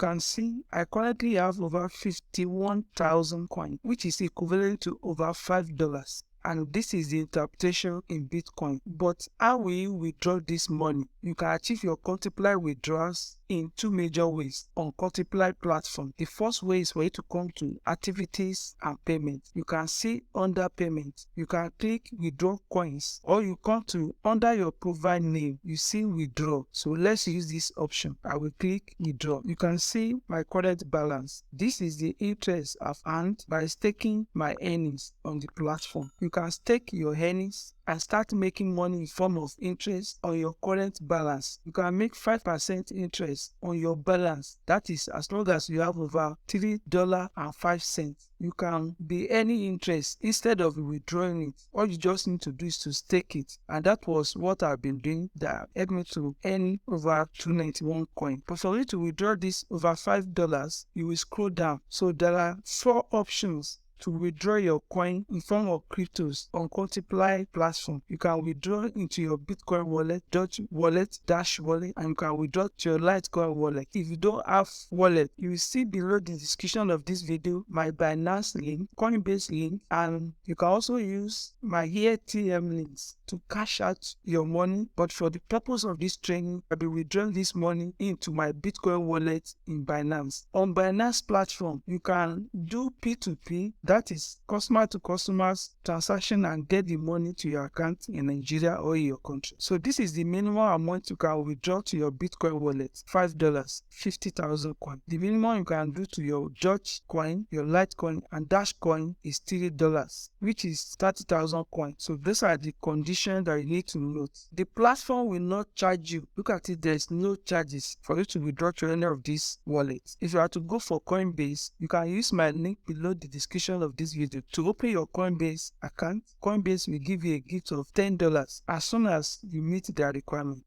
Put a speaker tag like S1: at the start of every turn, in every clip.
S1: can see I currently have over 51,000 coins, which is equivalent to over $5. And this is the interpretation in Bitcoin. But how will you withdraw this money? You can achieve your Cointiply withdrawals in two major ways on Cointiply platform. The first way is for you to come to activities and payments. You can see under payment, you can click withdraw coins, or you come to under your profile name, you see withdraw. So let's use this option. I will click withdraw. You can see my current balance. This is the interest I've earned by staking my earnings on the platform. You can stake your earnings and start making money in form of interest on your current balance. You can make 5% interest on your balance. That is as long as you have over $3.05. You can be earning interest instead of withdrawing it. All you just need to do is to stake it. And that was what I've been doing that helped me to earn over 291 coin. But for you to withdraw this over $5, you will scroll down. So there are 4 options to withdraw your coin in form of cryptos on Cointiply platform. You can withdraw into your Bitcoin wallet, Dodge wallet, Dash wallet, and you can withdraw to your Litecoin wallet. If you don't have wallet, you will see below the description of this video my Binance link, Coinbase link, and you can also use my ATM links to cash out your money. But for the purpose of this training, I'll be withdrawing this money into my Bitcoin wallet in Binance. On Binance platform, you can do P2P, that is customer to customers transaction, and get the money to your account in Nigeria or in your country. So this is the minimum amount you can withdraw to your Bitcoin wallet, $5, 50,000 coin. The minimum you can do to your Doge coin, your Litecoin, and Dash coin is $3, which is 30,000 coin. So those are the conditions that you need to note. The platform will not charge you. Look at it, there is no charges for you to withdraw to any of these wallets. If you are to go for Coinbase, you can use my link below the description of this video to open your Coinbase account. Coinbase will give you a gift of $10 as soon as you meet their requirement.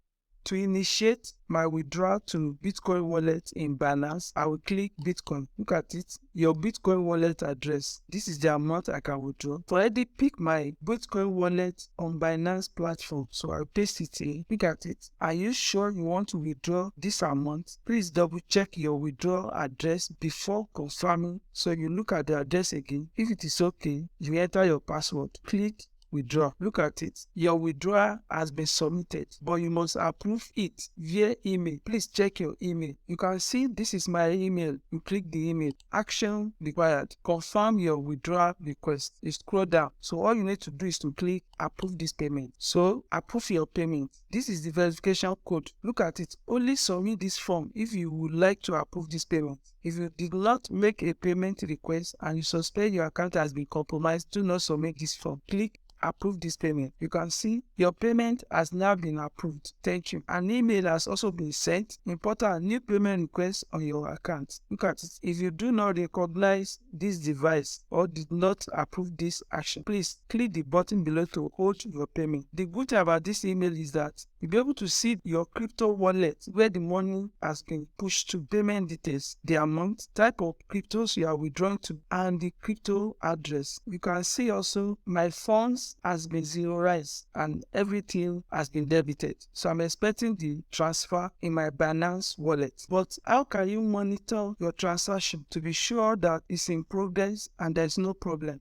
S1: To initiate my withdrawal to Bitcoin wallet in Binance, I will click Bitcoin. Look at it, your Bitcoin wallet address. This is the amount I can withdraw. So I already pick my Bitcoin wallet on Binance platform. So I'll paste it here. Look at it. Are you sure you want to withdraw this amount? Please double check your withdrawal address before confirming. So you look at the address again. If it is okay, you enter your password. Click withdraw. Look at it. Your withdrawal has been submitted, but you must approve it via email. Please check your email. You can see this is my email. You click the email. Action required. Confirm your withdrawal request. You scroll down. So all you need to do is to click approve this payment. So approve your payment. This is the verification code. Look at it. Only submit this form if you would like to approve this payment. If you did not make a payment request and you suspect your account has been compromised, do not submit this form. Click approve this payment. You can see your payment has now been approved. Thank you. An email has also been sent. Important new payment request on your account. Look at it. If you do not recognize this device or did not approve this action, please click the button below to hold your payment. The good thing about this email is that you'll be able to see your crypto wallet where the money has been pushed to, payment details, the amount, type of cryptos you are withdrawing to, and the crypto address. You can see also my funds has been zeroized and everything has been debited. So I'm expecting the transfer in my Binance wallet. But how can you monitor your transaction to be sure that it's in progress and there's no problem?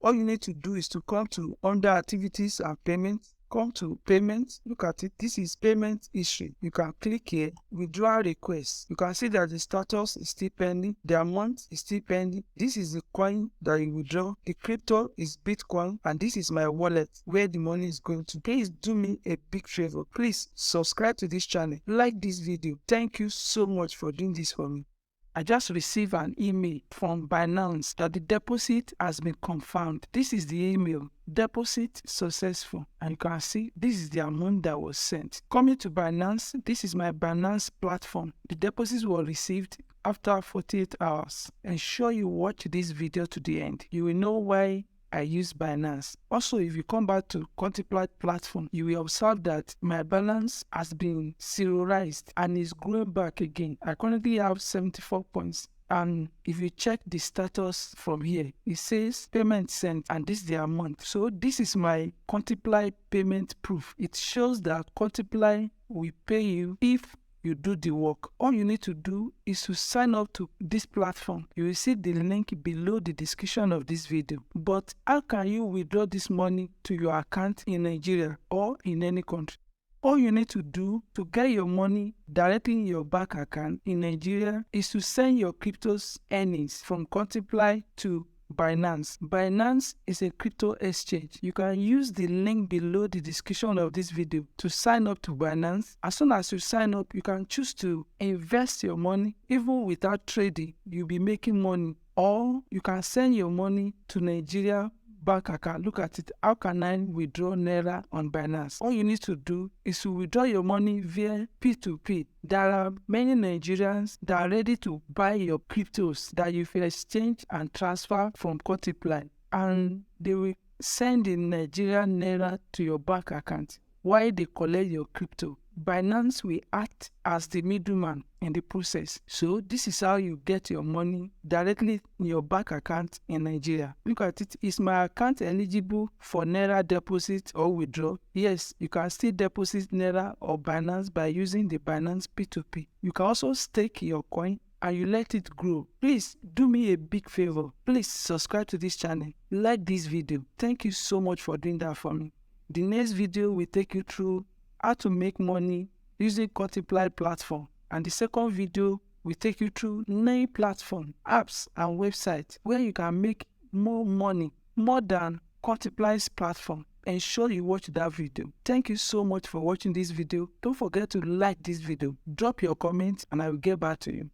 S1: All you need to do is to come to under activities and payments. Come to payments, look at it. This is payment history. You can click here, withdrawal request. You can see that the status is still pending, the amount is still pending. This is the coin that you withdraw. The crypto is Bitcoin, and this is my wallet where the money is going to. Please do me a big favor. Please subscribe to this channel, like this video. Thank you so much for doing this for me. I just received an email from Binance that the deposit has been confirmed. This is the email. Deposit successful. And you can see this is the amount that was sent. Coming to Binance, this is my Binance platform. The deposits were received after 48 hours. Ensure you watch this video to the end. You will know why I use Binance. Also, if you come back to Cointiply platform, you will observe that my balance has been zeroized and is growing back again. I currently have 74 points. And if you check the status from here, it says payment sent, and this is the amount. So this is my Cointiply payment proof. It shows that Cointiply will pay you if you do the work. All you need to do is to sign up to this platform. You will see the link below the description of this video. But how can you withdraw this money to your account in Nigeria or in any country? All you need to do to get your money directly in your bank account in Nigeria is to send your cryptos earnings from Cointiply to Binance. Binance is a crypto exchange. You can use the link below the description of this video to sign up to Binance. As soon as you sign up, you can choose to invest your money. Even without trading, you'll be making money. Or you can send your money to Nigeria bank account. Look at it. How can I withdraw Naira on Binance? All you need to do is to withdraw your money via P2P. There are many Nigerians that are ready to buy your cryptos that you will exchange and transfer from Cointiply, and they will send the Nigerian Naira to your bank account while they collect your crypto. Binance will act as the middleman in the process. So this is how you get your money directly in your bank account in Nigeria. Look at it. Is my account eligible for Naira deposit or withdraw? Yes, you can still deposit Naira or Binance by using the Binance P2P. You can also stake your coin and you let it grow. Please do me a big favor. Please subscribe to this channel. Like this video. Thank you so much for doing that for me. The next video will take you through how to make money using Cointiply platform, and the second video will take you through 9 platforms, apps and websites where you can make more money, more than Cointiply's platform. Ensure you watch that video. Thank you so much for watching this video. Don't forget to like this video, drop your comments, and I will get back to you.